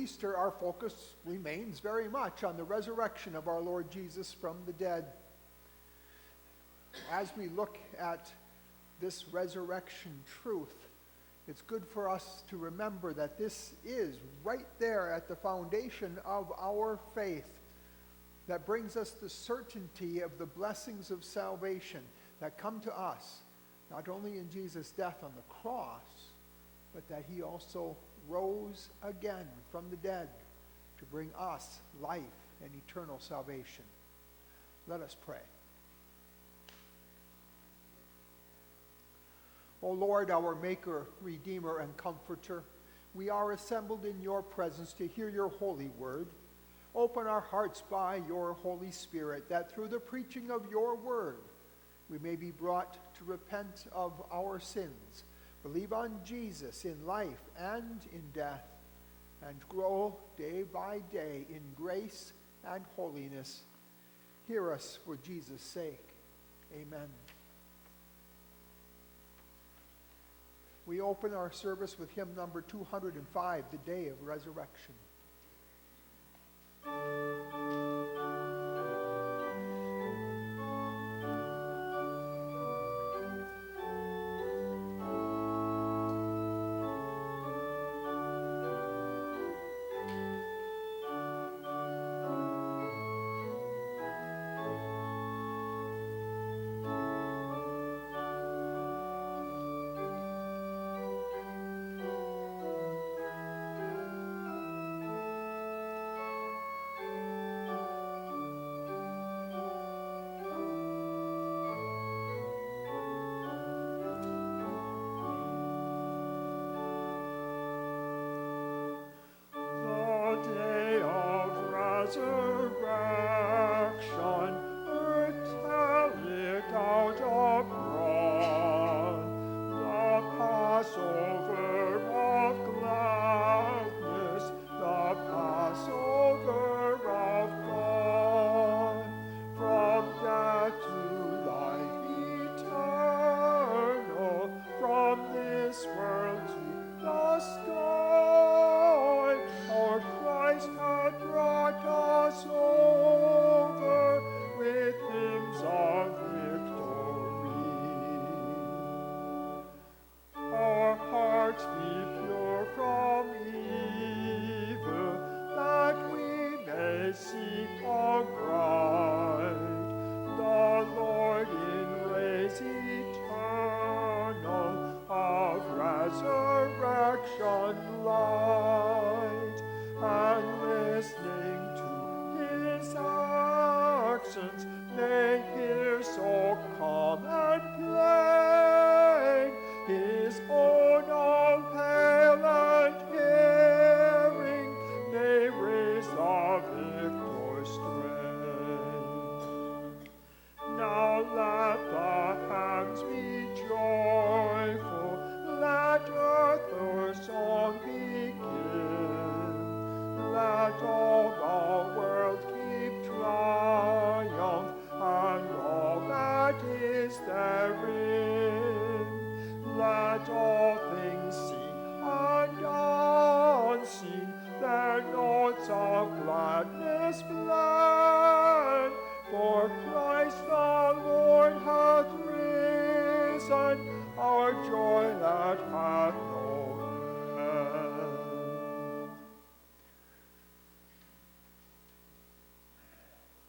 Easter, our focus remains very much on the resurrection of our Lord Jesus from the dead. As we look at this resurrection truth, it's good for us to remember that this is right there at the foundation of our faith that brings us the certainty of the blessings of salvation that come to us, not only in Jesus' death on the cross, but that he also rose again from the dead to bring us life and eternal salvation. Let us pray. O Lord, our Maker, Redeemer, and Comforter, we are assembled in your presence to hear your holy word. Open our hearts by your Holy Spirit, that through the preaching of your word, we may be brought to repent of our sins, believe on Jesus in life and in death, and grow day by day in grace and holiness. Hear us for Jesus' sake. Amen. We open our service with hymn number 205, The Day of Resurrection.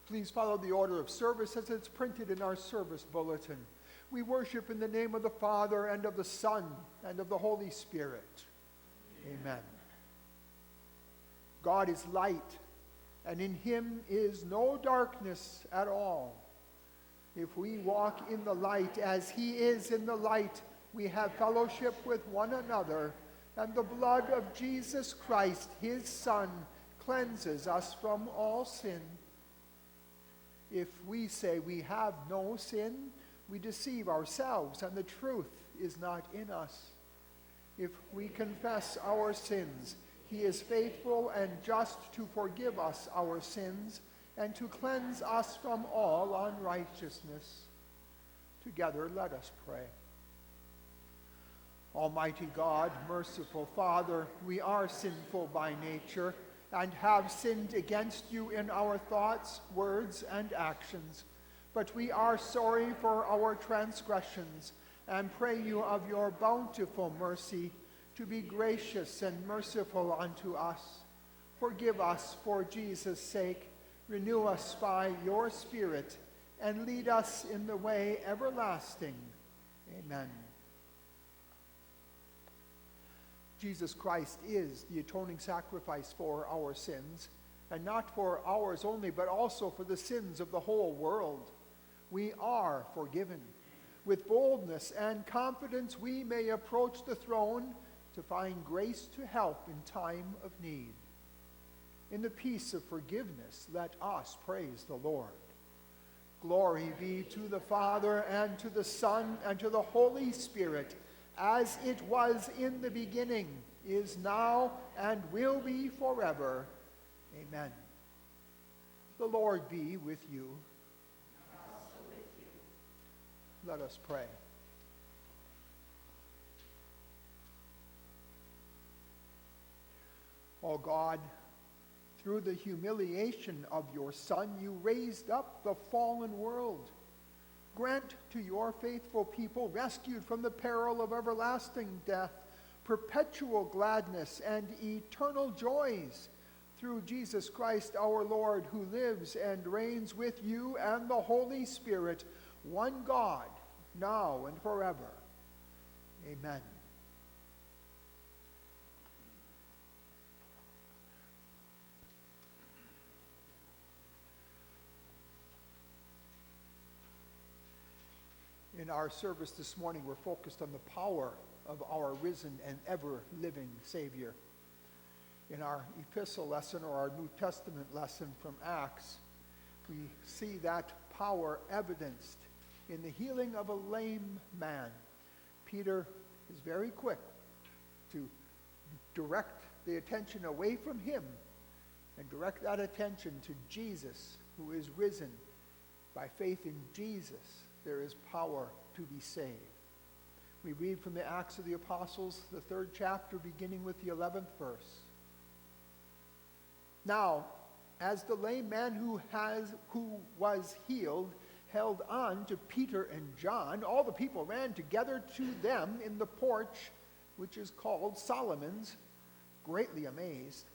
Please follow the order of service as it's printed in our service bulletin. We worship in the name of the Father, and of the Son, and of the Holy Spirit. Amen. God is light, and in him is no darkness at all. If we walk in the light as he is in the light, we have fellowship with one another, and the blood of Jesus Christ, his Son, cleanses us from all sin. If we say we have no sin, we deceive ourselves, and the truth is not in us. If we confess our sins, he is faithful and just to forgive us our sins and to cleanse us from all unrighteousness. Together, let us pray. Almighty God, merciful Father, we are sinful by nature and have sinned against you in our thoughts, words, and actions. But we are sorry for our transgressions and pray you of your bountiful mercy to be gracious and merciful unto us. Forgive us for Jesus' sake, renew us by your Spirit, and lead us in the way everlasting. Amen. Jesus Christ is the atoning sacrifice for our sins, and not for ours only, but also for the sins of the whole world. We are forgiven. With boldness and confidence we may approach the throne to find grace to help in time of need. In the peace of forgiveness, let us praise the Lord. Glory be to the Father, and to the Son, and to the Holy Spirit, as it was in the beginning, is now, and will be forever. Amen. The Lord be with you. And also with you. Let us pray. O God, through the humiliation of your Son, you raised up the fallen world. Grant to your faithful people, rescued from the peril of everlasting death, perpetual gladness and eternal joys, through Jesus Christ our Lord, who lives and reigns with you and the Holy Spirit, one God, now and forever. Amen. In our service this morning, we're focused on the power of our risen and ever-living Savior. In our epistle lesson, or our New Testament lesson from Acts, we see that power evidenced in the healing of a lame man. Peter is very quick to direct the attention away from him and direct that attention to Jesus, who is risen. By faith in Jesus, there is power to be saved. We read from the Acts of the Apostles, the 3rd chapter, beginning with the 11th verse. Now, as the lame man who was healed held on to Peter and John, all the people ran together to them in the porch, which is called Solomon's, greatly amazed.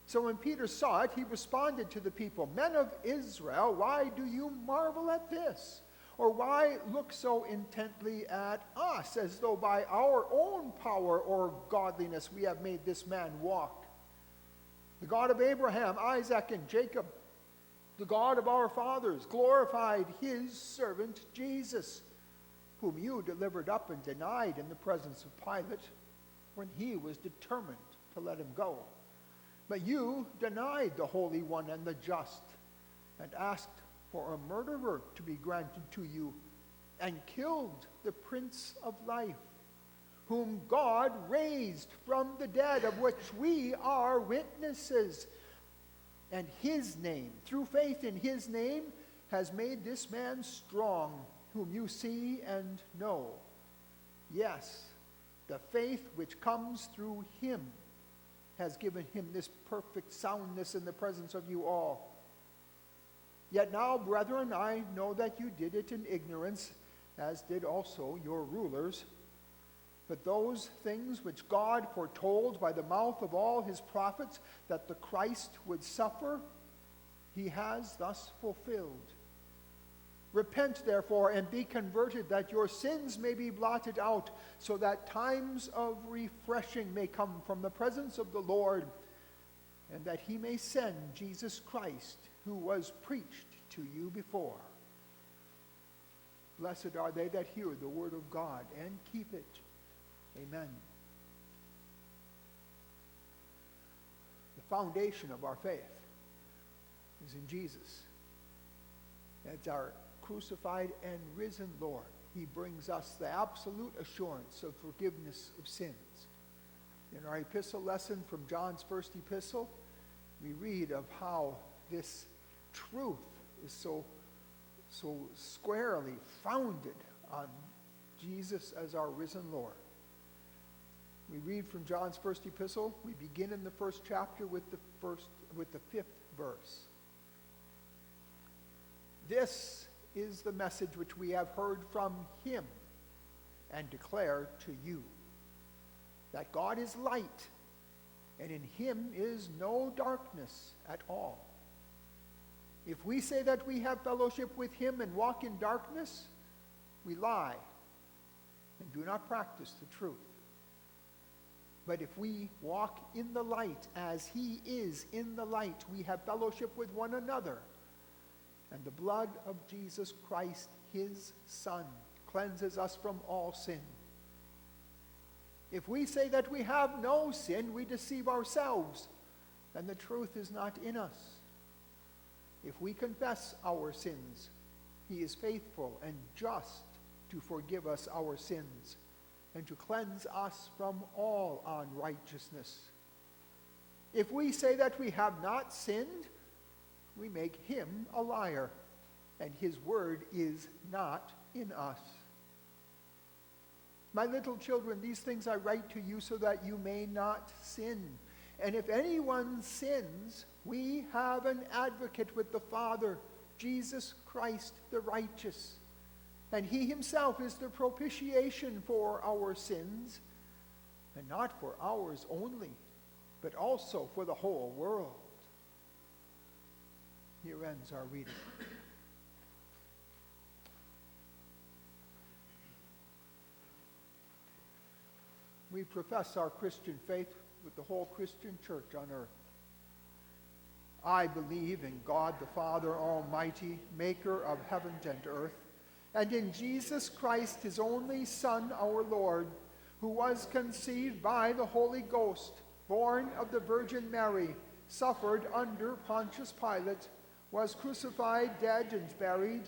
So when Peter saw it, he responded to the people, "Men of Israel, why do you marvel at this? Or why look so intently at us, as though by our own power or godliness we have made this man walk? The God of Abraham, Isaac, and Jacob, the God of our fathers, glorified his servant Jesus, whom you delivered up and denied in the presence of Pilate, when he was determined to let him go. But you denied the Holy One and the just, and asked for a murderer to be granted to you, and killed the Prince of Life, whom God raised from the dead, of which we are witnesses. And his name, through faith in his name, has made this man strong, whom you see and know. Yes, the faith which comes through him has given him this perfect soundness in the presence of you all. Yet now, brethren, I know that you did it in ignorance, as did also your rulers. But those things which God foretold by the mouth of all his prophets, that the Christ would suffer, he has thus fulfilled. Repent, therefore, and be converted, that your sins may be blotted out, so that times of refreshing may come from the presence of the Lord, and that he may send Jesus Christ, who was preached to you before. Blessed are they that hear the word of God and keep it. Amen. The foundation of our faith is in Jesus. As our crucified and risen Lord, he brings us the absolute assurance of forgiveness of sins. In our epistle lesson from John's first epistle, we read of how this truth is so squarely founded on Jesus as our risen Lord. We read from John's first epistle. We begin in the first chapter with the fifth verse. This is the message which we have heard from him and declare to you, that God is light, and in him is no darkness at all. If we say that we have fellowship with him and walk in darkness, we lie and do not practice the truth. But if we walk in the light as he is in the light, we have fellowship with one another. And the blood of Jesus Christ, his Son, cleanses us from all sin. If we say that we have no sin, we deceive ourselves, and the truth is not in us. If we confess our sins, he is faithful and just to forgive us our sins and to cleanse us from all unrighteousness. If we say that we have not sinned, we make him a liar, and his word is not in us. My little children, these things I write to you so that you may not sin. And if anyone sins, we have an advocate with the Father, Jesus Christ the righteous. And he himself is the propitiation for our sins, and not for ours only, but also for the whole world. Here ends our reading. We profess our Christian faith with the whole Christian church on earth. I believe in God the Father Almighty, maker of heaven and earth, and in Jesus Christ, his only Son, our Lord, who was conceived by the Holy Ghost, born of the Virgin Mary, suffered under Pontius Pilate, was crucified, dead, and buried.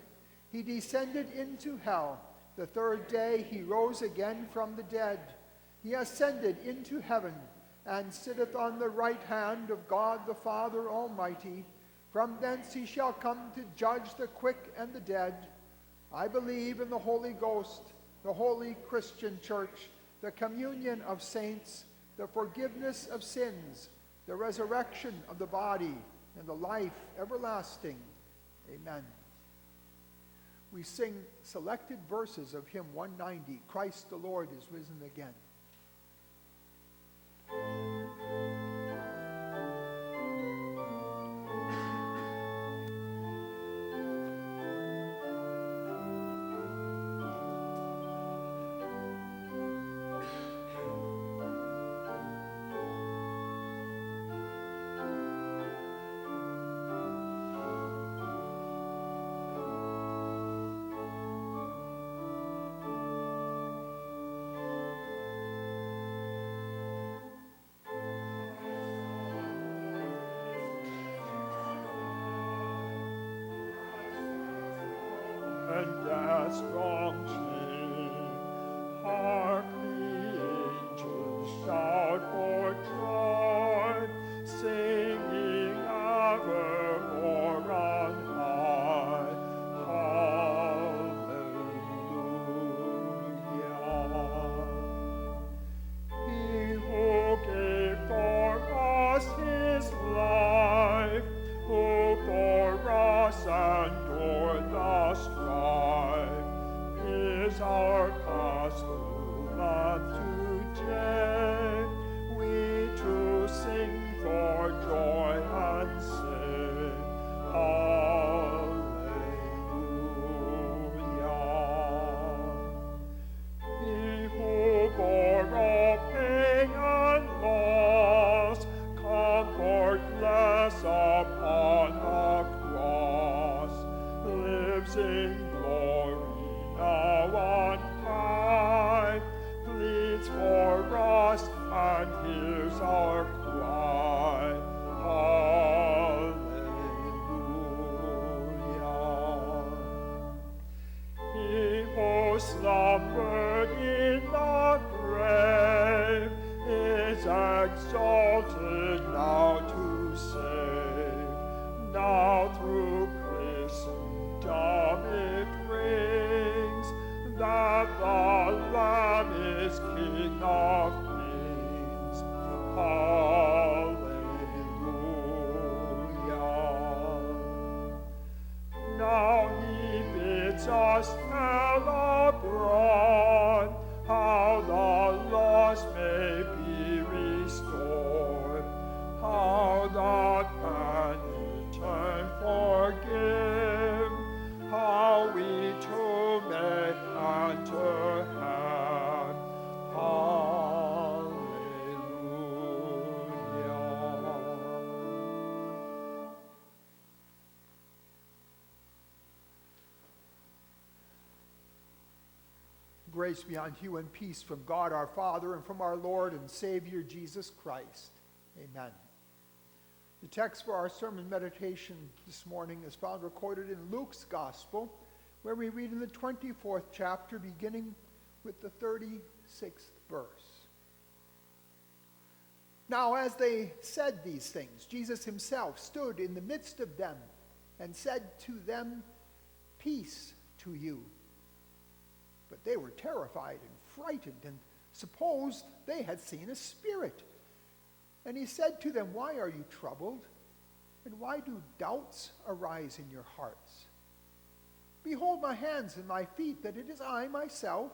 He descended into hell. The third day he rose again from the dead. He ascended into heaven, and sitteth on the right hand of God the Father Almighty. From thence he shall come to judge the quick and the dead. I believe in the Holy Ghost, the holy Christian church, the communion of saints, the forgiveness of sins, the resurrection of the body, and the life everlasting. Amen. We sing selected verses of hymn 190, Christ the Lord is risen again. And as strong chain, hark the angels shout for joy, singing evermore on high. Hallelujah. He who gave for us his life, who for us endured the strife, his Jesus fell abroad, how the lost may be restored, how the penitent forgive, how we too may enter heaven. Hallelujah. Grace be unto you and peace from God our Father and from our Lord and Savior Jesus Christ. Amen. The text for our sermon meditation this morning is found recorded in Luke's Gospel, where we read in the 24th chapter, beginning with the 36th verse. Now, as they said these things, Jesus himself stood in the midst of them and said to them, "Peace to you." But they were terrified and frightened and supposed they had seen a spirit. And he said to them, "Why are you troubled? And why do doubts arise in your hearts? Behold my hands and my feet, that it is I myself.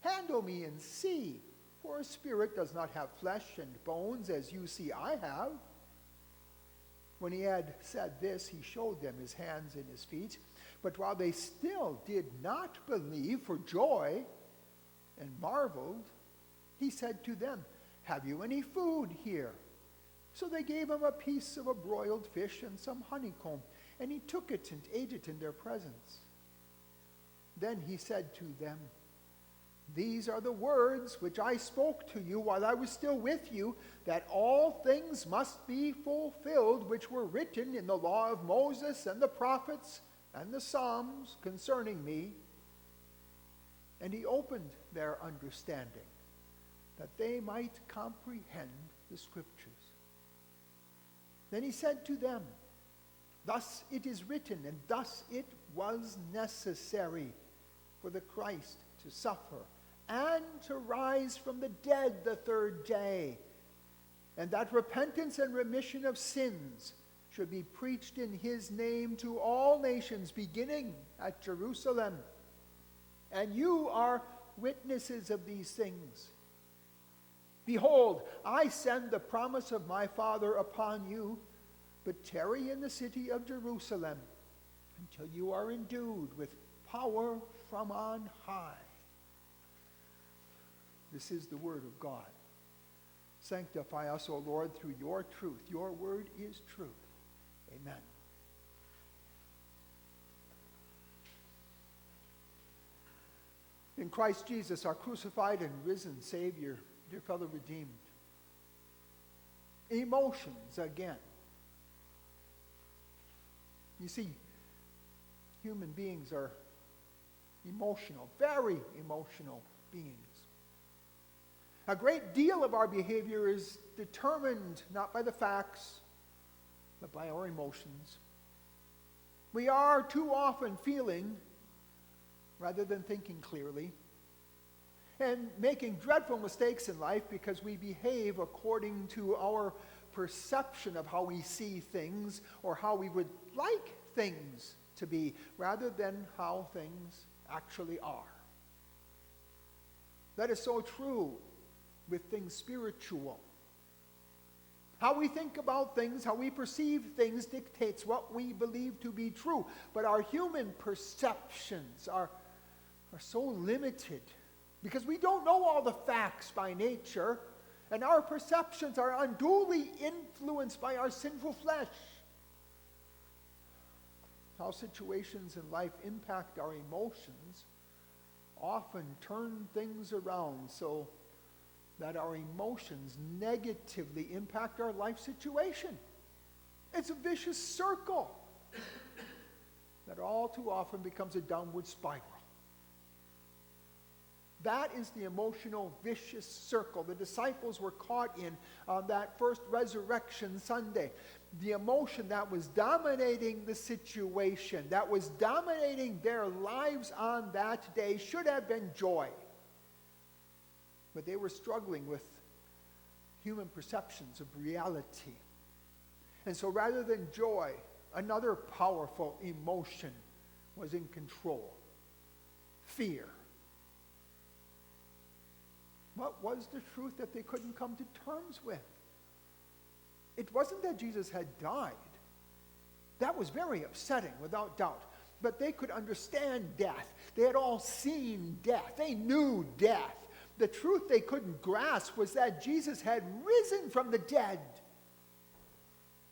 Handle me and see, for a spirit does not have flesh and bones, as you see I have." When he had said this, he showed them his hands and his feet. But while they still did not believe for joy and marveled, he said to them, "Have you any food here?" So they gave him a piece of a broiled fish and some honeycomb, and he took it and ate it in their presence. Then he said to them, "These are the words which I spoke to you while I was still with you, that all things must be fulfilled which were written in the law of Moses and the prophets and the Psalms concerning me." And he opened their understanding, that they might comprehend the Scriptures. Then he said to them, "Thus it is written, and thus it was necessary for the Christ to suffer and to rise from the dead the third day, and that repentance and remission of sins should be preached in his name to all nations, beginning at Jerusalem. And you are witnesses of these things. Behold, I send the promise of my Father upon you, but tarry in the city of Jerusalem until you are endued with power from on high." This is the word of God. Sanctify us, O Lord, through your truth. Your word is truth. Amen. In Christ Jesus, our crucified and risen Savior, dear fellow redeemed, emotions again. You see, human beings are emotional, very emotional beings. A great deal of our behavior is determined not by the facts, but by our emotions. We are too often feeling rather than thinking clearly, and making dreadful mistakes in life because we behave according to our perception of how we see things or how we would like things to be, rather than how things actually are. That is so true with things spiritual. How we think about things, how we perceive things dictates what we believe to be true. But our human perceptions are so limited because we don't know all the facts by nature, and our perceptions are unduly influenced by our sinful flesh. How situations in life impact our emotions often turn things around so that our emotions negatively impact our life situation. It's a vicious circle that all too often becomes a downward spiral. That is the emotional vicious circle the disciples were caught in on that first resurrection Sunday. The emotion that was dominating the situation, that was dominating their lives on that day, should have been joy. But they were struggling with human perceptions of reality. And so rather than joy, another powerful emotion was in control. fear. What was the truth that they couldn't come to terms with? It wasn't that Jesus had died. That was very upsetting, without doubt. But they could understand death. They had all seen death. They knew death. The truth they couldn't grasp was that Jesus had risen from the dead.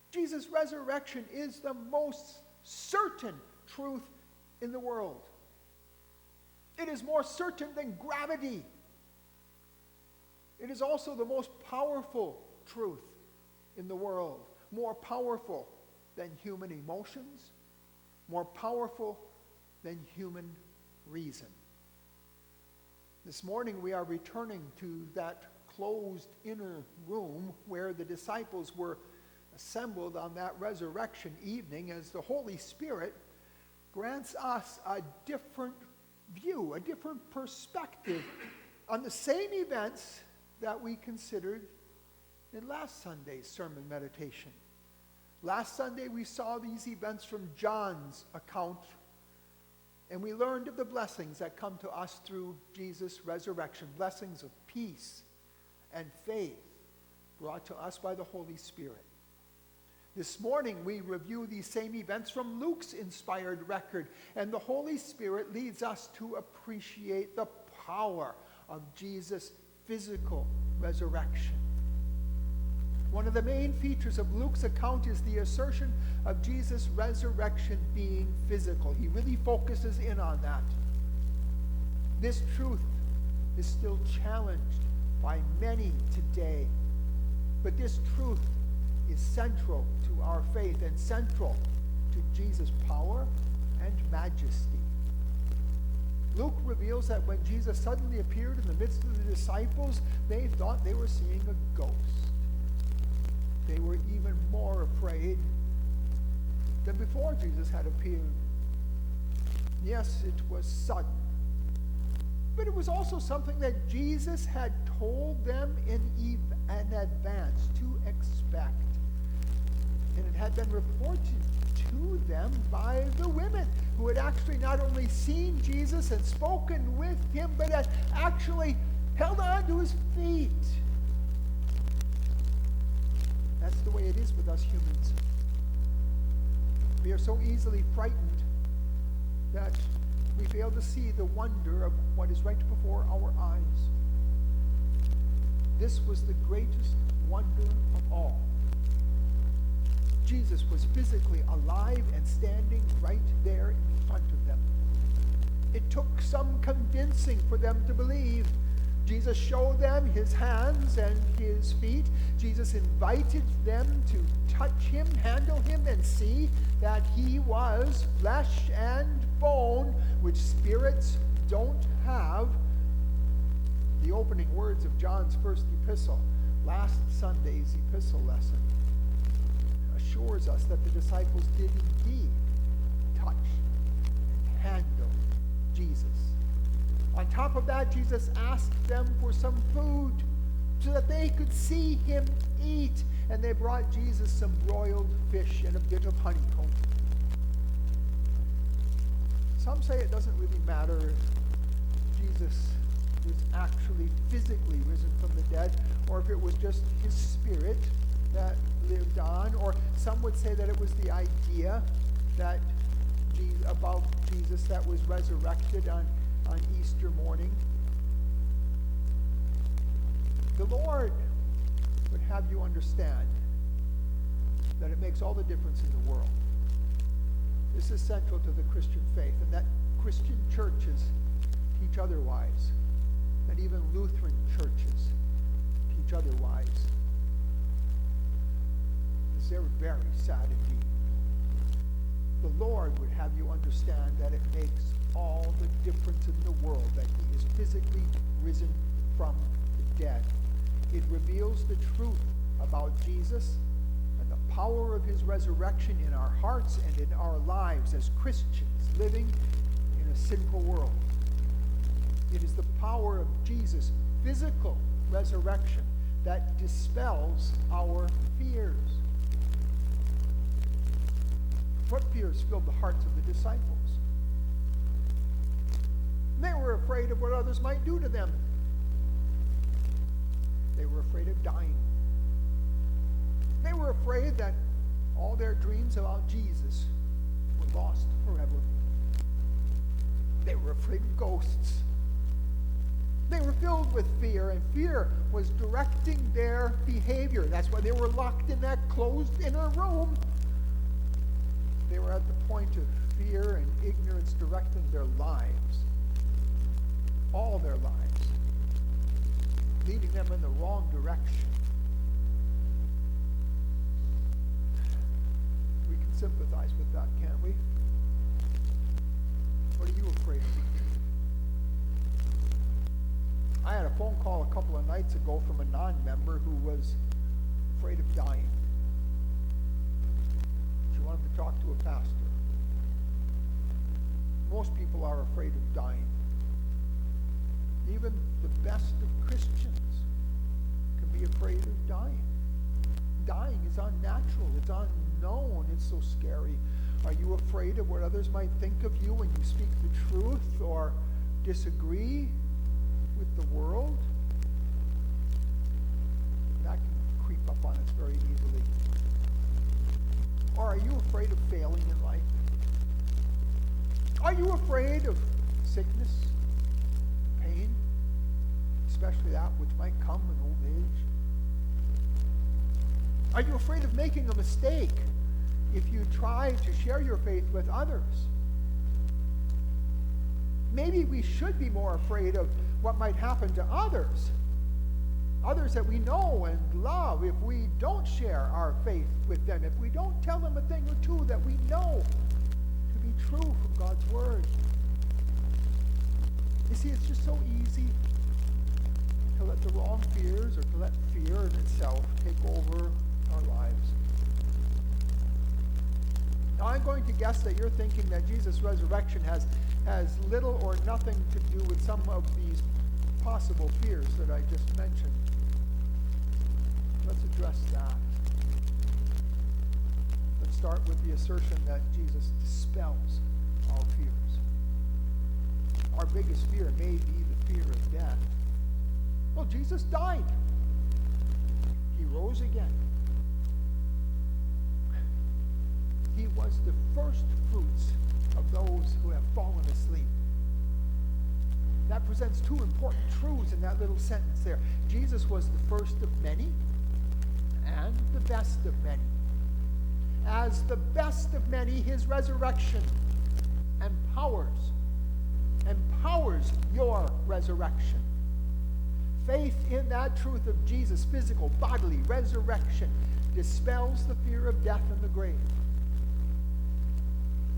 Jesus' resurrection is the most certain truth in the world. It is more certain than gravity. It is also the most powerful truth in the world. More powerful than human emotions. More powerful than human reason. This morning we are returning to that closed inner room where the disciples were assembled on that resurrection evening, as the Holy Spirit grants us a different view, a different perspective on the same events that we considered in last Sunday's sermon meditation. Last Sunday we saw these events from John's account, and we learned of the blessings that come to us through Jesus' resurrection, blessings of peace and faith brought to us by the Holy Spirit. This morning we review these same events from Luke's inspired record, and the Holy Spirit leads us to appreciate the power of Jesus' physical resurrection. One of the main features of Luke's account is the assertion of Jesus' resurrection being physical. He really focuses in on that. This truth is still challenged by many today, but this truth is central to our faith and central to Jesus' power and majesty. Luke reveals that when Jesus suddenly appeared in the midst of the disciples, they thought they were seeing a ghost. They were even more afraid than before Jesus had appeared. Yes, it was sudden, but it was also something that Jesus had told them in advance to expect. And it had been reported to them by the women who had actually not only seen Jesus and spoken with him, but had actually held on to his feet. That's the way it is with us humans. We are so easily frightened that we fail to see the wonder of what is right before our eyes. This was the greatest wonder of all. Jesus was physically alive and standing right there in front of them. It took some convincing for them to believe. Jesus showed them his hands and his feet. Jesus invited them to touch him, handle him, and see that he was flesh and bone, which spirits don't have. The opening words of John's first epistle, last Sunday's epistle lesson, assures us that the disciples did indeed touch and handle Jesus. On top of that, Jesus asked them for some food so that they could see him eat. And they brought Jesus some broiled fish and a bit of honeycomb. Some say it doesn't really matter if Jesus was actually physically risen from the dead, or if it was just his spirit that lived on, or some would say that it was the idea that about Jesus that was resurrected on Easter morning. The Lord would have you understand that it makes all the difference in the world. This is central to the Christian faith, and that Christian churches teach otherwise, that even Lutheran churches teach otherwise. They're very sad indeed. The Lord would have you understand that it makes all the difference in the world that he is physically risen from the dead. It reveals the truth about Jesus and the power of his resurrection in our hearts and in our lives as Christians living in a sinful world. It is the power of Jesus' physical resurrection that dispels our fears. What fears filled the hearts of the disciples? They were afraid of what others might do to them. They were afraid of dying. They were afraid that all their dreams about Jesus were lost forever. They were afraid of ghosts. They were filled with fear, and fear was directing their behavior. That's why they were locked in that closed inner room. They were at the point of fear and ignorance directing their lives, all their lives, leading them in the wrong direction. We can sympathize with that, can't we? What are you afraid of? I had a phone call a couple of nights ago from a non-member who was afraid of dying. She wanted to talk to a pastor. Most people are afraid of dying. Even the best of Christians can be afraid of dying. Dying is unnatural. It's unknown. It's so scary. Are you afraid of what others might think of you when you speak the truth or disagree with the world? That can creep up on us very easily. Or are you afraid of failing in life? Are you afraid of sickness, pain, especially that which might come in old age? Are you afraid of making a mistake if you try to share your faith with others? Maybe we should be more afraid of what might happen to others that we know and love, if we don't share our faith with them, if we don't tell them a thing or two that we know to be true from God's Word. You see, it's just so easy to let the wrong fears or to let fear in itself take over our lives. Now, I'm going to guess that you're thinking that Jesus' resurrection has little or nothing to do with some of these possible fears that I just mentioned. Let's address that. Let's start with the assertion that Jesus dispels our fears. Our biggest fear may be the fear of death. Well, Jesus died. He rose again. He was the first fruits of those who have fallen asleep. That presents two important truths in that little sentence there. Jesus was the first of many and the best of many. As the best of many, his resurrection empowers your resurrection. Faith in that truth of Jesus' physical, bodily resurrection dispels the fear of death and the grave.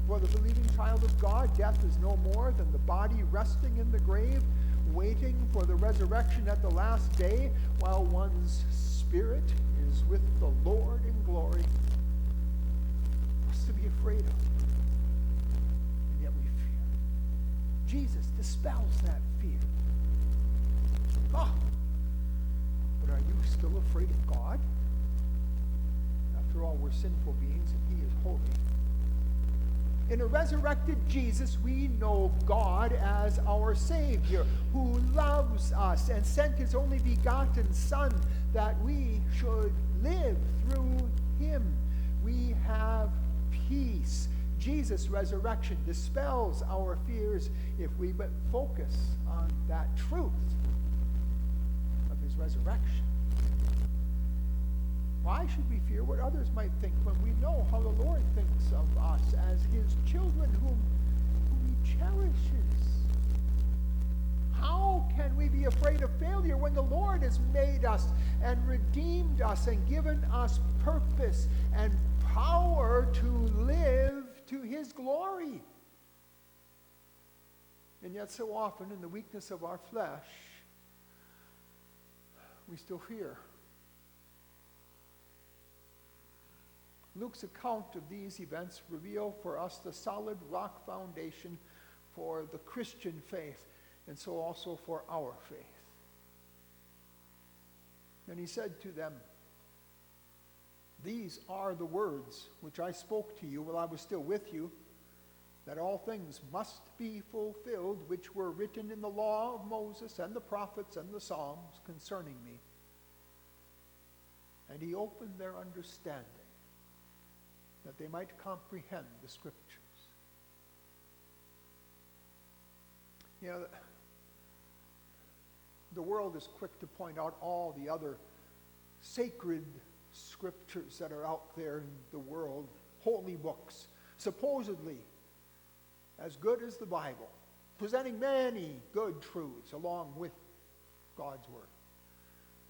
For the believing child of God, death is no more than the body resting in the grave, waiting for the resurrection at the last day, while one's spirit is with the Lord in glory. What's to be afraid of? And yet we fear. Jesus dispels that fear. Ah, but are you still afraid of God? After all, we're sinful beings and he is holy. In a resurrected Jesus, we know God as our Savior, who loves us and sent his only begotten Son that we should live through him. We have peace. Jesus' resurrection dispels our fears if we but focus on that truth of his resurrection. Why should we fear what others might think when we know how the Lord thinks of us as his children whom he cherishes? How can we be afraid of failure when the Lord has made us and redeemed us and given us purpose and power to live to his glory? And yet so often in the weakness of our flesh, we still fear. Luke's account of these events reveal for us the solid rock foundation for the Christian faith, and so also for our faith. And he said to them, "These are the words which I spoke to you while I was still with you, that all things must be fulfilled which were written in the law of Moses and the prophets and the Psalms concerning me. And he opened their understanding, that they might comprehend the Scriptures. You know, the world is quick to point out all the other sacred scriptures that are out there in the world, holy books, supposedly as good as the Bible, presenting many good truths along with God's Word.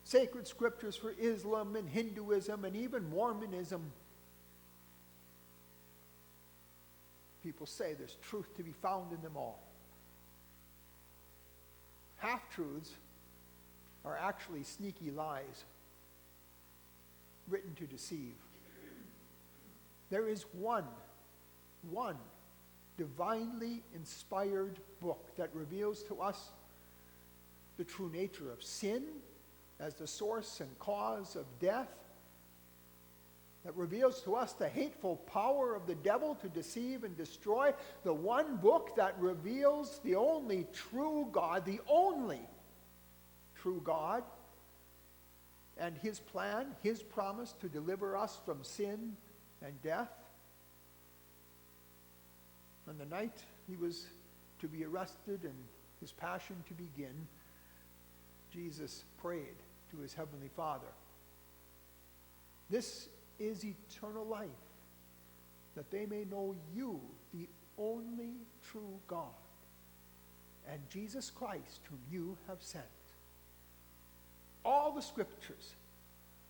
Sacred scriptures for Islam and Hinduism and even Mormonism. People say there's truth to be found in them all. Half-truths are actually sneaky lies written to deceive. There is one divinely inspired book that reveals to us the true nature of sin as the source and cause of death, that reveals to us the hateful power of the devil to deceive and destroy, the one book that reveals the only true God, the only true God, and his plan, his promise to deliver us from sin and death. On the night he was to be arrested and his passion to begin, Jesus prayed to his heavenly Father, "This is eternal life, that they may know you, the only true God, and Jesus Christ, whom you have sent." All the scriptures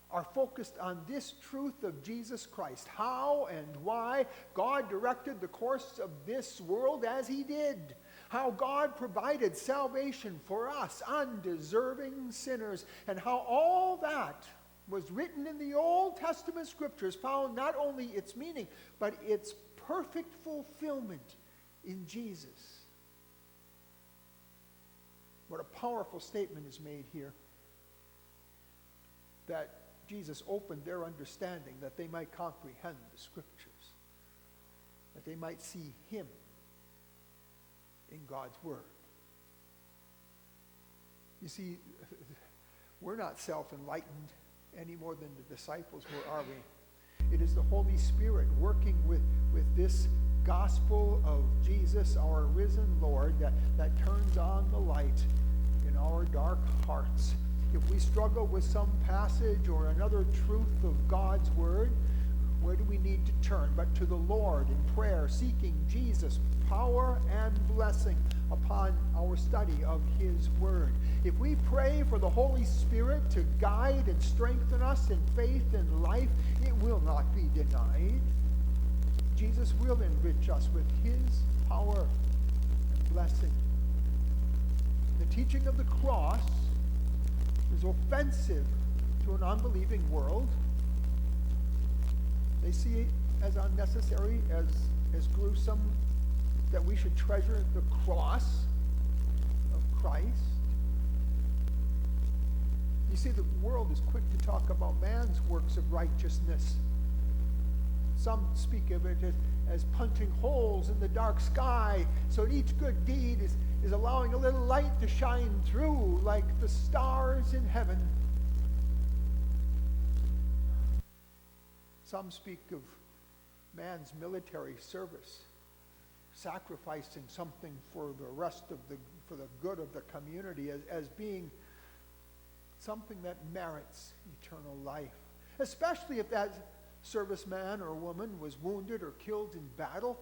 are focused on this truth of Jesus Christ, how and why God directed the course of this world as he did, how God provided salvation for us, undeserving sinners, and how all that was written in the Old Testament scriptures found not only its meaning, but its perfect fulfillment in Jesus. What a powerful statement is made here, that Jesus opened their understanding that they might comprehend the scriptures, that they might see him in God's word. You see, we're not self-enlightened any more than the disciples were, are we? It is the Holy Spirit working with this gospel of Jesus, our risen Lord, that turns on the light in our dark hearts. If we struggle with some passage or another truth of God's word, where do we need to turn but to the Lord in prayer, seeking Jesus' power and blessing upon our study of his word? If we pray for the Holy Spirit to guide and strengthen us in faith and life, it will not be denied. Jesus will enrich us with his power and blessing. The teaching of the cross is offensive to an unbelieving world. They see it as unnecessary, as gruesome, that we should treasure the cross of Christ. You see, the world is quick to talk about man's works of righteousness. Some speak of it as punching holes in the dark sky, so each good deed is allowing a little light to shine through like the stars in heaven. Some speak of man's military service, sacrificing something for for the good of the community as being something that merits eternal life, especially if that serviceman or woman was wounded or killed in battle.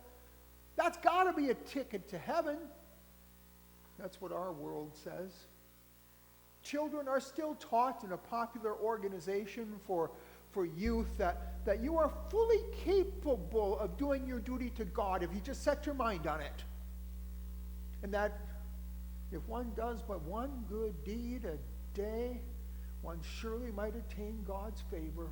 That's got to be a ticket to heaven. That's what our world says. Children are still taught in a popular organization for youth that you are fully capable of doing your duty to God if you just set your mind on it. And that if one does but one good deed a day, one surely might attain God's favor.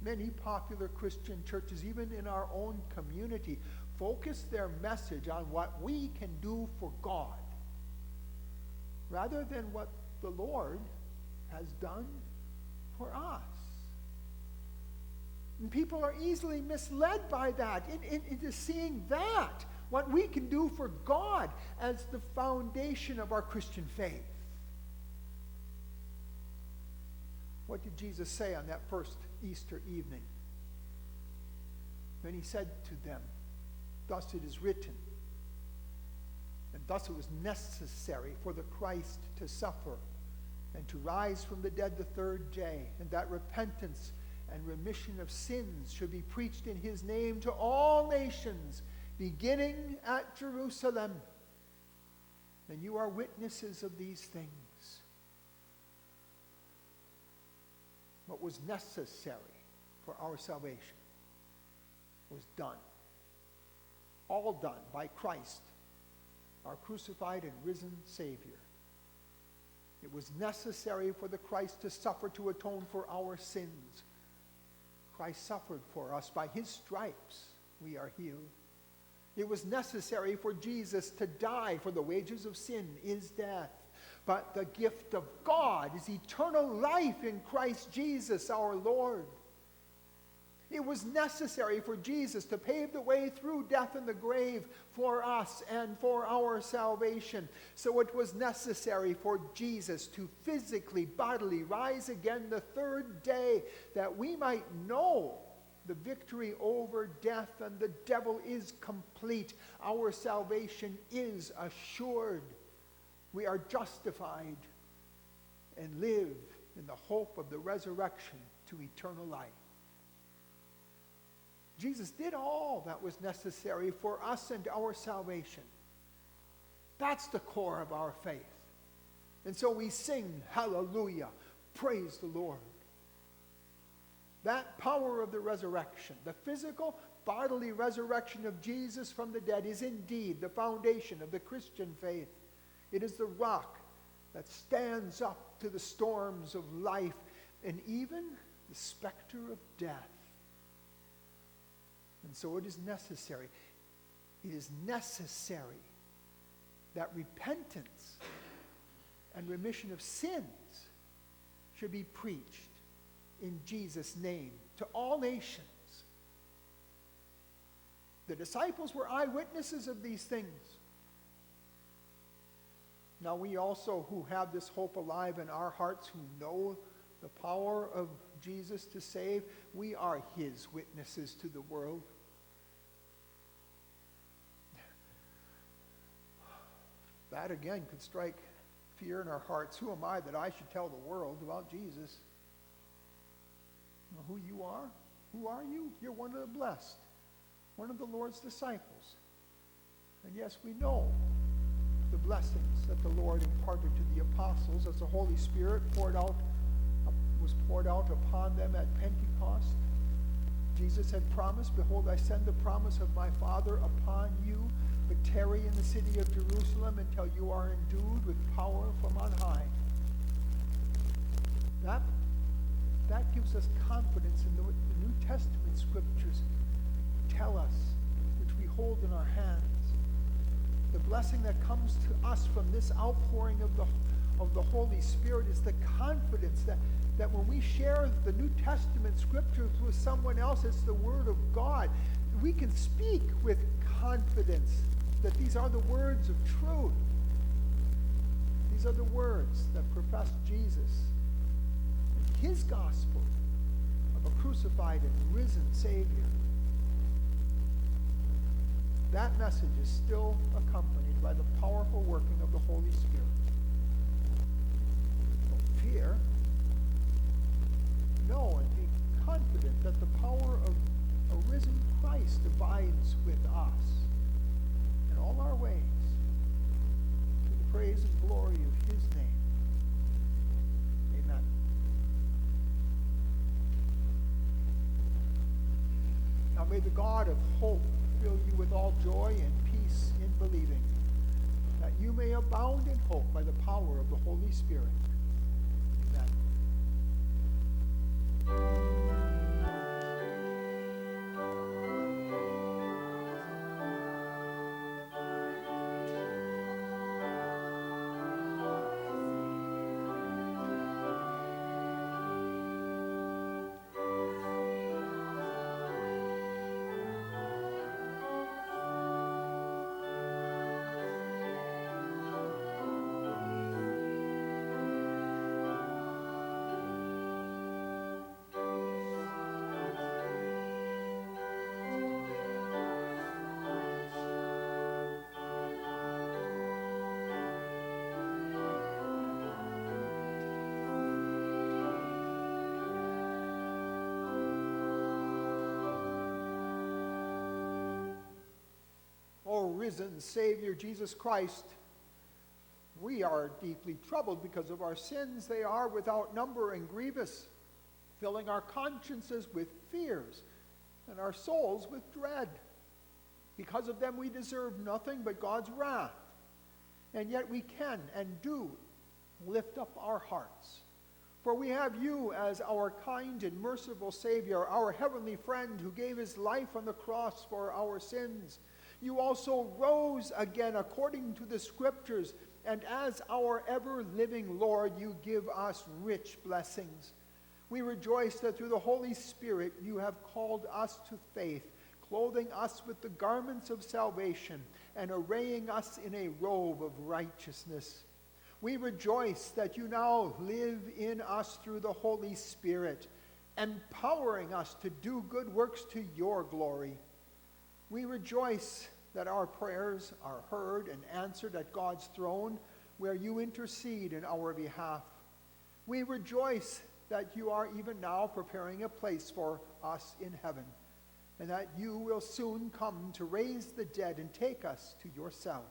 Many popular Christian churches, even in our own community, focus their message on what we can do for God rather than what the Lord has done for us. And people are easily misled by that into seeing that, what we can do for God, as the foundation of our Christian faith. What did Jesus say on that first Easter evening? Then he said to them, "Thus it is written, and thus it was necessary for the Christ to suffer and to rise from the dead the third day, and that repentance and remission of sins should be preached in his name to all nations, beginning at Jerusalem. And you are witnesses of these things." What was necessary for our salvation was done. All done by Christ, our crucified and risen Savior. It was necessary for the Christ to suffer to atone for our sins. Christ suffered for us. By his stripes we are healed. It was necessary for Jesus to die, for the wages of sin is death. But the gift of God is eternal life in Christ Jesus our Lord. It was necessary for Jesus to pave the way through death and the grave for us and for our salvation. So it was necessary for Jesus to physically, bodily rise again the third day, that we might know the victory over death and the devil is complete. Our salvation is assured. We are justified and live in the hope of the resurrection to eternal life. Jesus did all that was necessary for us and our salvation. That's the core of our faith. And so we sing, hallelujah, praise the Lord. That power of the resurrection, the physical, bodily resurrection of Jesus from the dead, is indeed the foundation of the Christian faith. It is the rock that stands up to the storms of life and even the specter of death. And so it is necessary. It is necessary that repentance and remission of sins should be preached in Jesus' name to all nations. The disciples were eyewitnesses of these things. Now we also, who have this hope alive in our hearts, who know the power of Jesus to save, we are his witnesses to the world. That again could strike fear in our hearts. Who am I that I should tell the world about Jesus? You know who you are? Who are you? You're one of the blessed, one of the Lord's disciples. And yes, we know the blessings that the Lord imparted to the apostles as the Holy Spirit was poured out upon them at Pentecost. Jesus had promised, "Behold, I send the promise of my Father upon you, but tarry in the city of Jerusalem until you are endued with power from on high." That gives us confidence in what the New Testament scriptures tell us, which we hold in our hands. The blessing that comes to us from this outpouring of the Holy Spirit is the confidence that when we share the New Testament scriptures with someone else, it's the Word of God. We can speak with confidence that these are the words of truth. These are the words that profess Jesus and his gospel of a crucified and risen Savior. That message is still accompanied by the powerful working of the Holy Spirit. Don't fear. Know and be confident that the power of a risen Christ abides with us in all our ways, to the praise and glory of his name. Amen. Now may the God of hope fill you with all joy and peace in believing, that you may abound in hope by the power of the Holy Spirit. Amen. risen Savior, Jesus Christ, we are deeply troubled because of our sins. They are without number and grievous, filling our consciences with fears and our souls with dread. Because of them we deserve nothing but God's wrath. And yet we can and do lift up our hearts. For we have you as our kind and merciful Savior, our heavenly friend who gave his life on the cross for our sins. You also rose again according to the Scriptures, and as our ever-living Lord, you give us rich blessings. We rejoice that through the Holy Spirit you have called us to faith, clothing us with the garments of salvation and arraying us in a robe of righteousness. We rejoice that you now live in us through the Holy Spirit, empowering us to do good works to your glory. We rejoice that our prayers are heard and answered at God's throne, where you intercede in our behalf. We rejoice that you are even now preparing a place for us in heaven, and that you will soon come to raise the dead and take us to yourself.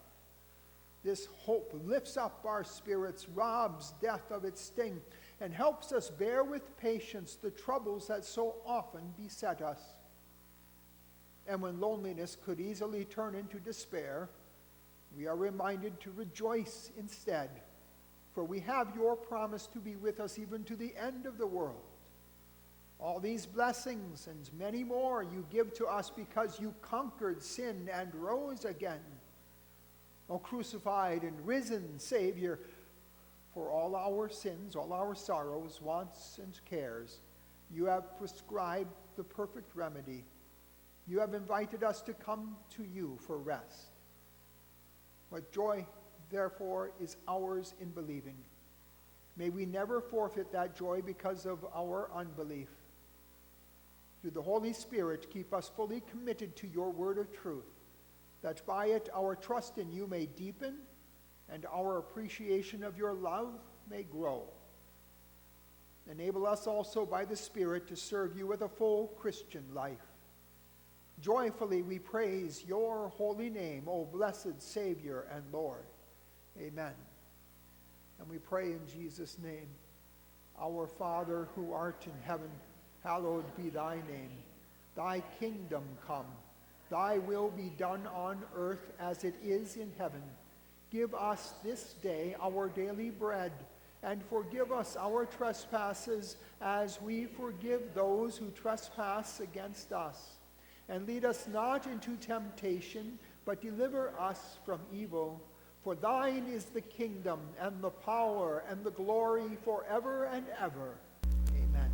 This hope lifts up our spirits, robs death of its sting, and helps us bear with patience the troubles that so often beset us. And when loneliness could easily turn into despair, we are reminded to rejoice instead, for we have your promise to be with us even to the end of the world. All these blessings and many more you give to us because you conquered sin and rose again. O crucified and risen Savior, for all our sins, all our sorrows, wants, and cares, you have prescribed the perfect remedy. You have invited us to come to you for rest. What joy, therefore, is ours in believing. May we never forfeit that joy because of our unbelief. Through the Holy Spirit, keep us fully committed to your word of truth, that by it our trust in you may deepen and our appreciation of your love may grow. Enable us also by the Spirit to serve you with a full Christian life. Joyfully we praise your holy name, O blessed Savior and Lord. Amen. And we pray in Jesus' name. Our Father, who art in heaven, hallowed be thy name. Thy kingdom come. Thy will be done on earth as it is in heaven. Give us this day our daily bread, and forgive us our trespasses as we forgive those who trespass against us. And lead us not into temptation, but deliver us from evil. For thine is the kingdom, and the power, and the glory forever and ever. Amen.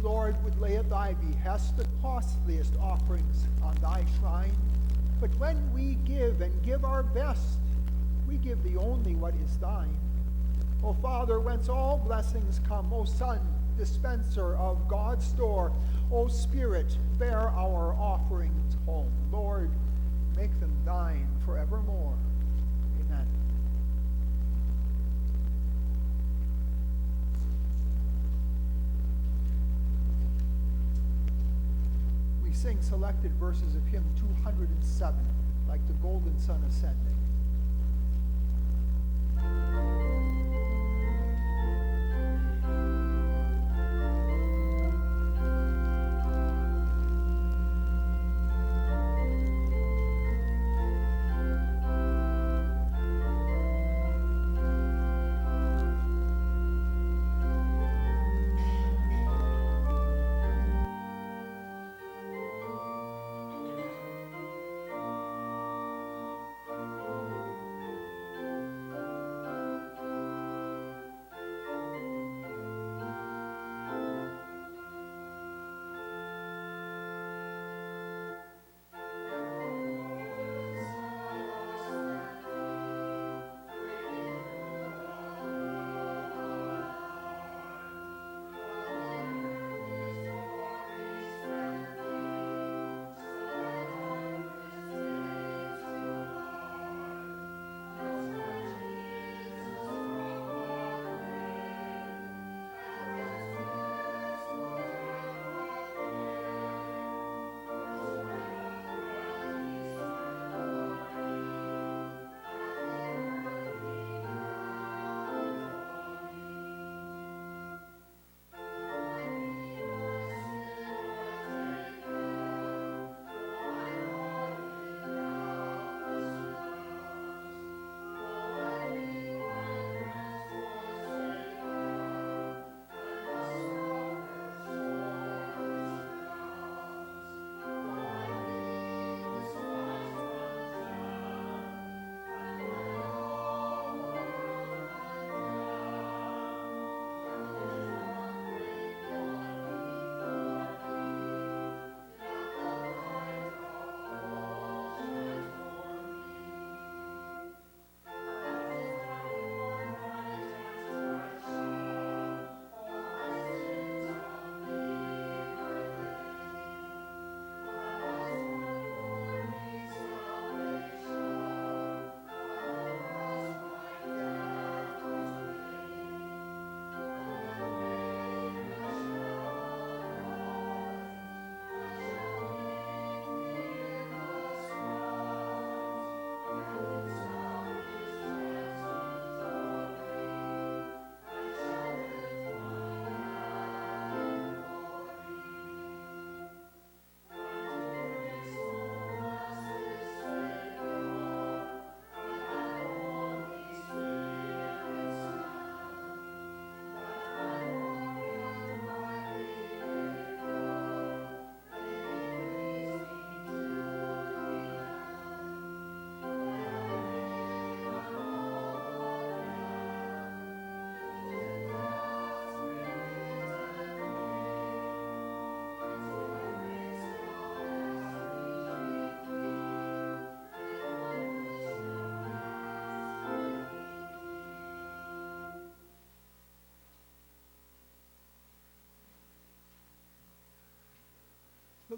Lord, would lay at thy behest the costliest offerings on thy shrine. But when we give and give our best, we give thee only what is thine. O Father, whence all blessings come, O Son, dispenser of God's store, O Spirit, bear our offerings home. Lord, make them thine forevermore. Amen. We sing selected verses of hymn 207, like the golden sun ascending.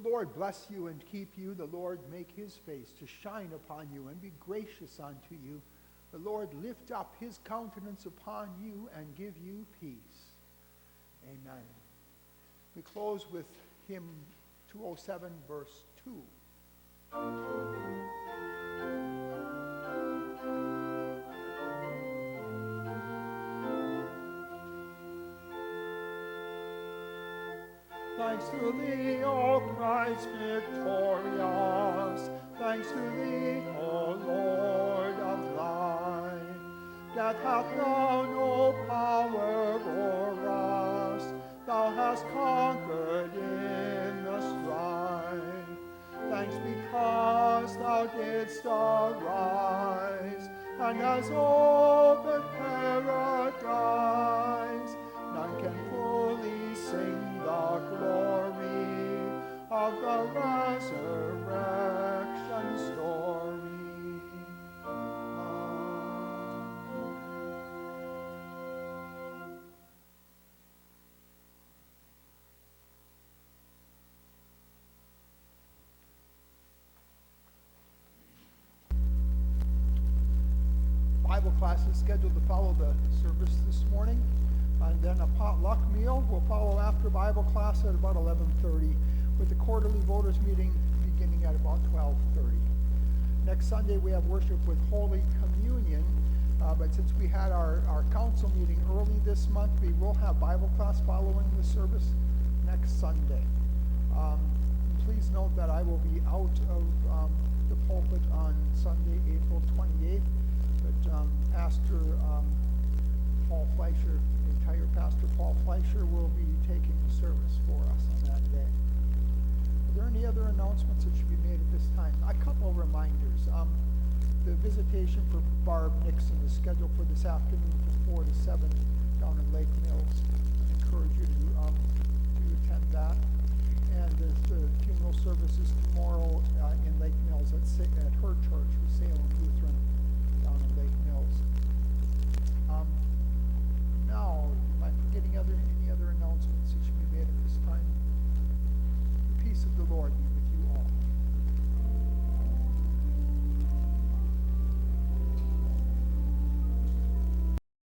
The Lord bless you and keep you. The Lord make his face to shine upon you and be gracious unto you. The Lord lift up his countenance upon you and give you peace. Amen. We close with hymn 207, verse 2. Thanks to thee, O Christ victorious. Thanks to thee, O Lord of light. Death hath now no power o'er us. Thou hast conquered in the strife. Thanks because thou didst arise, and hast opened paradise. None can fully sing the glory of the resurrection story. Bible class is scheduled to follow the service this morning, and then a potluck meal will follow after Bible class at about 11:30, with the quarterly voters meeting beginning at about 12:30. Next Sunday we have worship with Holy Communion, but since we had our council meeting early this month, we will have Bible class following the service next Sunday. Please note that I will be out of the pulpit on Sunday, April 28th, but Pastor Paul Fleischer, entire Pastor Paul Fleischer, will be taking the service for us on that day. Are there any other announcements that should be made at this time? A couple of reminders. The visitation for Barb Nixon is scheduled for this afternoon from 4 to 7 down in Lake Mills. I encourage you to attend that. And the funeral service is tomorrow in Lake Mills at her church, with Salem